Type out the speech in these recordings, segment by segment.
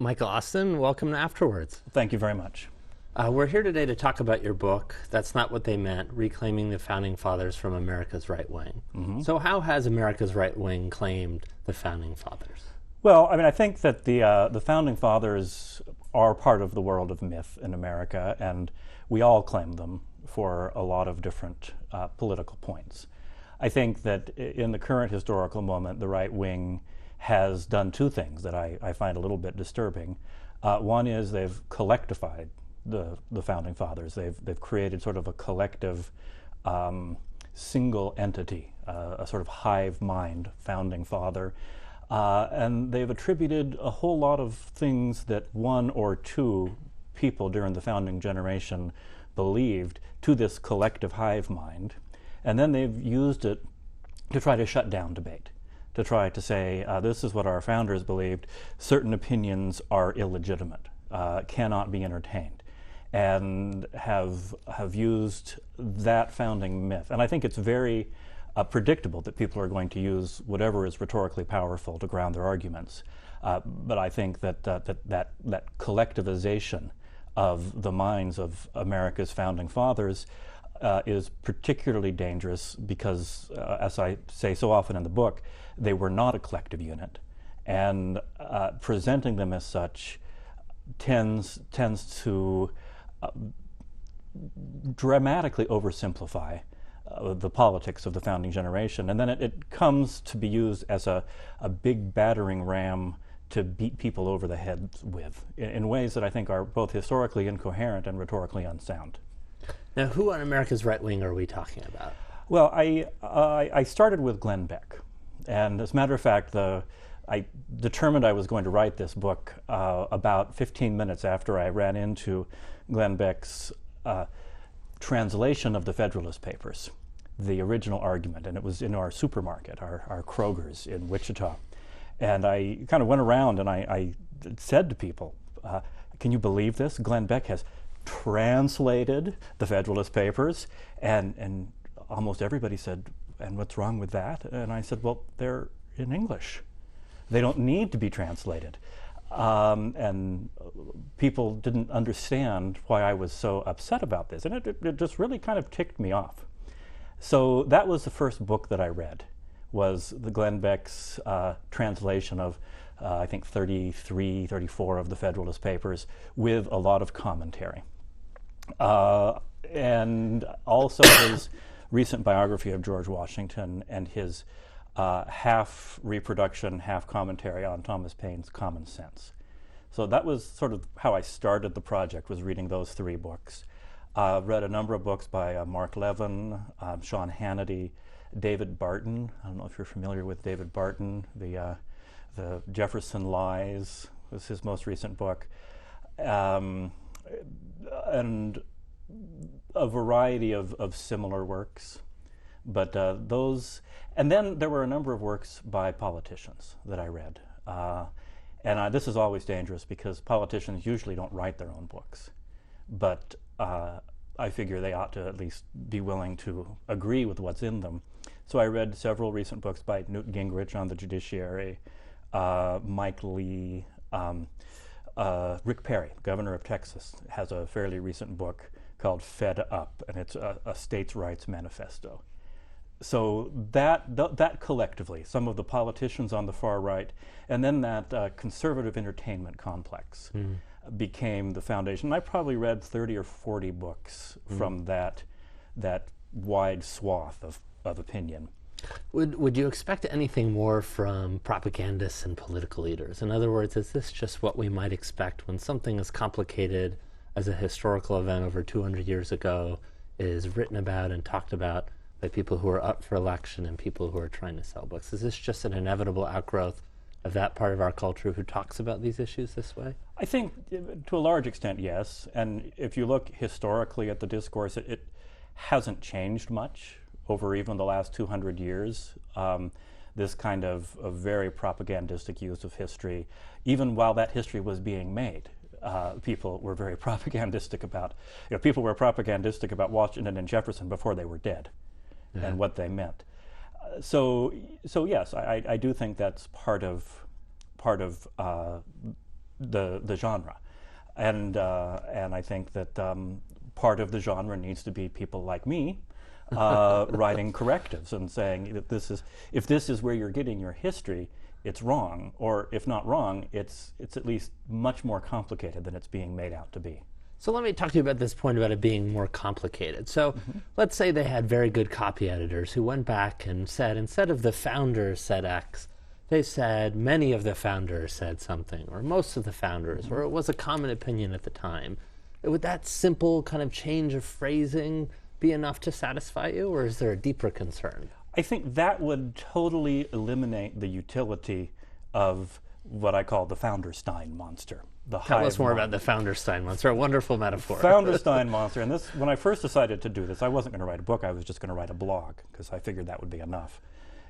Michael Austin, welcome to Afterwards. Thank you very much. We're here today to talk about your book, That's Not What They Meant, Reclaiming the Founding Fathers from America's Right Wing. Mm-hmm. So how has America's right wing claimed the Founding Fathers? Well, I think that the Founding Fathers are part of the world of myth in America, and we all claim them for a lot of different political points. I think that in the current historical moment, the right wing has done two things that I find a little bit disturbing. One is they've collectivied the Founding Fathers. They've created sort of a collective single entity, a sort of hive mind Founding Father. And they've attributed a whole lot of things that one or two people during the founding generation believed to this collective hive mind. And then they've used it to try to shut down debate, to try to say, this is what our founders believed, certain opinions are illegitimate, cannot be entertained, and have used that founding myth. And I think it's very predictable that people are going to use whatever is rhetorically powerful to ground their arguments. But I think that collectivization of the minds of America's founding fathers is particularly dangerous because, as I say so often in the book, they were not a collective unit. And presenting them as such tends to dramatically oversimplify the politics of the founding generation. And then it comes to be used as a big battering ram to beat people over the head with in ways that I think are both historically incoherent and rhetorically unsound. Now, who on America's right wing are we talking about? Well, I started with Glenn Beck. And as a matter of fact, I determined I was going to write this book about 15 minutes after I ran into Glenn Beck's translation of the Federalist Papers, the original argument, and it was in our supermarket, our Kroger's in Wichita. And I kind of went around and I said to people, can you believe this? Glenn Beck has translated the Federalist Papers, and almost everybody said, and what's wrong with that? And I said, well, they're in English. They don't need to be translated. And people didn't understand why I was so upset about this. And it just really kind of ticked me off. So that was the first book that I read, was the Glenn Beck's translation of, I think, 33, 34 of the Federalist Papers with a lot of commentary. And also his recent biography of George Washington and his half reproduction, half commentary on Thomas Paine's Common Sense. So that was sort of how I started the project, was reading those three books. Read a number of books by Mark Levin, Sean Hannity, David Barton. I don't know if you're familiar with David Barton. The Jefferson Lies was his most recent book. And a variety of similar works. But those, and then there were a number of works by politicians that I read. And this is always dangerous because politicians usually don't write their own books. But I figure they ought to at least be willing to agree with what's in them. So I read several recent books by Newt Gingrich on the judiciary, Mike Lee, Rick Perry, governor of Texas, has a fairly recent book called Fed Up, and it's a states' rights manifesto. So that collectively, some of the politicians on the far right, and then that conservative entertainment complex became the foundation. I probably read 30 or 40 books from that wide swath of opinion. Would you expect anything more from propagandists and political leaders? In other words, is this just what we might expect when something as complicated as a historical event over 200 years ago is written about and talked about by people who are up for election and people who are trying to sell books? Is this just an inevitable outgrowth of that part of our culture who talks about these issues this way? I think to a large extent, yes. And if you look historically at the discourse, it hasn't changed much over even the last 200 years. This kind of very propagandistic use of history, even while that history was being made. People were very propagandistic about, people were propagandistic about Washington and Jefferson before they were dead. Yeah. And what they meant. So yes, I do think that's part of the genre, and I think that part of the genre needs to be people like me writing correctives and saying that if this is where you're getting your history, it's wrong, or if not wrong, it's at least much more complicated than it's being made out to be. So let me talk to you about this point about it being more complicated. So let's say they had very good copy editors who went back and said, instead of the founders said X, they said many of the founders said something, or most of the founders, or it was a common opinion at the time. Would that simple kind of change of phrasing be enough to satisfy you, or is there a deeper concern? I think that would totally eliminate the utility of what I call the founder Stein monster. Tell us more about the founder Stein monster, a wonderful metaphor. Founder Stein monster, and this, when I first decided to do this, I wasn't going to write a book, I was just going to write a blog, because I figured that would be enough.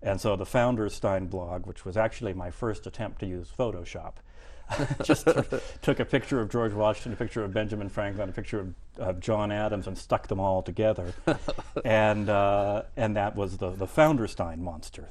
And so the founder Stein blog, which was actually my first attempt to use Photoshop, just took a picture of George Washington, a picture of Benjamin Franklin, a picture of John Adams, and stuck them all together. and that was the founder Stein monster,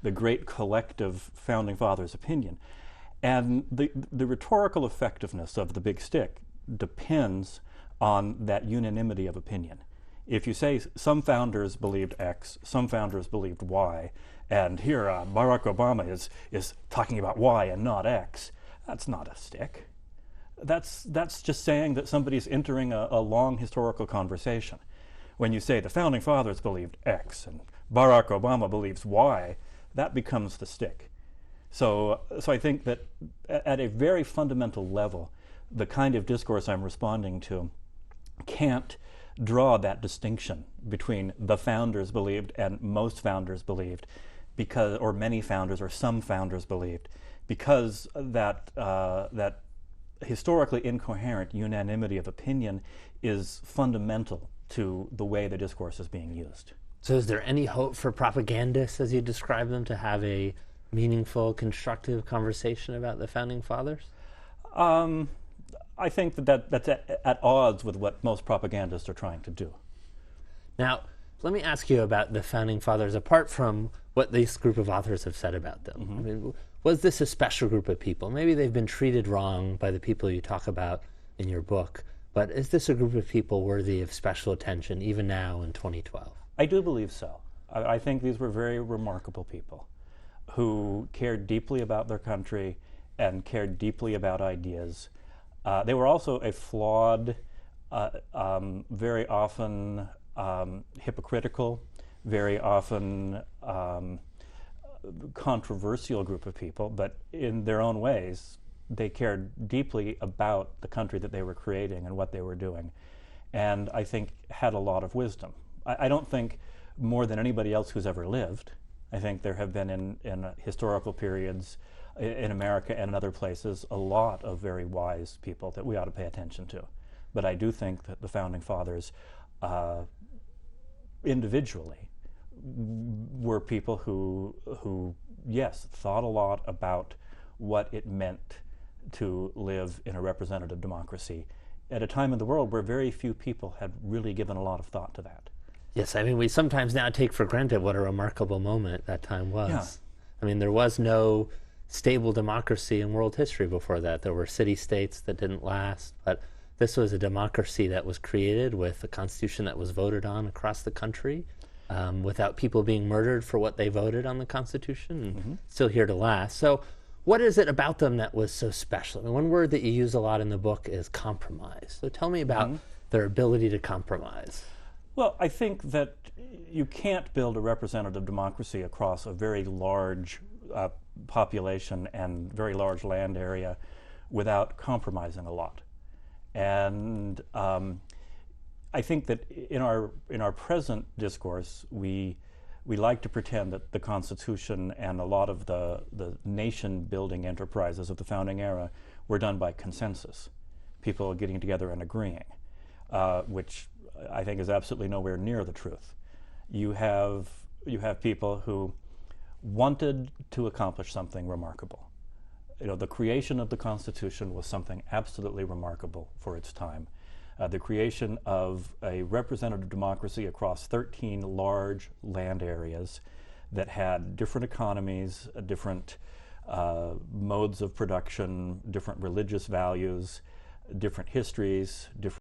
the great collective founding fathers' opinion. And the rhetorical effectiveness of the big stick depends on that unanimity of opinion. If you say some founders believed X, some founders believed Y, and here Barack Obama is talking about Y and not X, that's not a stick. That's just saying that somebody's entering a long historical conversation. When you say the founding fathers believed X and Barack Obama believes Y, that becomes the stick. So I think that at a very fundamental level, the kind of discourse I'm responding to can't draw that distinction between the founders believed and most founders believed, because, or many founders or some founders believed, because that historically incoherent unanimity of opinion is fundamental to the way the discourse is being used. So is there any hope for propagandists, as you describe them, to have a meaningful, constructive conversation about the founding fathers? I think that's at odds with what most propagandists are trying to do. Now, let me ask you about the founding fathers, apart from what this group of authors have said about them. I mean, was this a special group of people? Maybe they've been treated wrong by the people you talk about in your book, but is this a group of people worthy of special attention, even now in 2012? I do believe so. I think these were very remarkable people who cared deeply about their country and cared deeply about ideas. They were also a flawed, very often hypocritical, very often controversial group of people, but in their own ways, they cared deeply about the country that they were creating and what they were doing, and I think had a lot of wisdom. I don't think more than anybody else who's ever lived. I think there have been in historical periods in America and in other places a lot of very wise people that we ought to pay attention to. But I do think that the founding fathers individually were people who, yes, thought a lot about what it meant to live in a representative democracy at a time in the world where very few people had really given a lot of thought to that. Yes, I mean, we sometimes now take for granted what a remarkable moment that time was. Yeah. I mean, there was no stable democracy in world history before that. There were city-states that didn't last, but this was a democracy that was created with a constitution that was voted on across the country, without people being murdered for what they voted on the Constitution, and still here to last. So what is it about them that was so special? I mean, one word that you use a lot in the book is compromise. So tell me about their ability to compromise. Well, I think that you can't build a representative democracy across a very large population and very large land area without compromising a lot. And I think that in our present discourse, we like to pretend that the Constitution and a lot of the nation-building enterprises of the founding era were done by consensus, people getting together and agreeing, which I think is absolutely nowhere near the truth. You have people who wanted to accomplish something remarkable. You know, the creation of the Constitution was something absolutely remarkable for its time. The creation of a representative democracy across 13 large land areas that had different economies, different modes of production, different religious values, different histories, different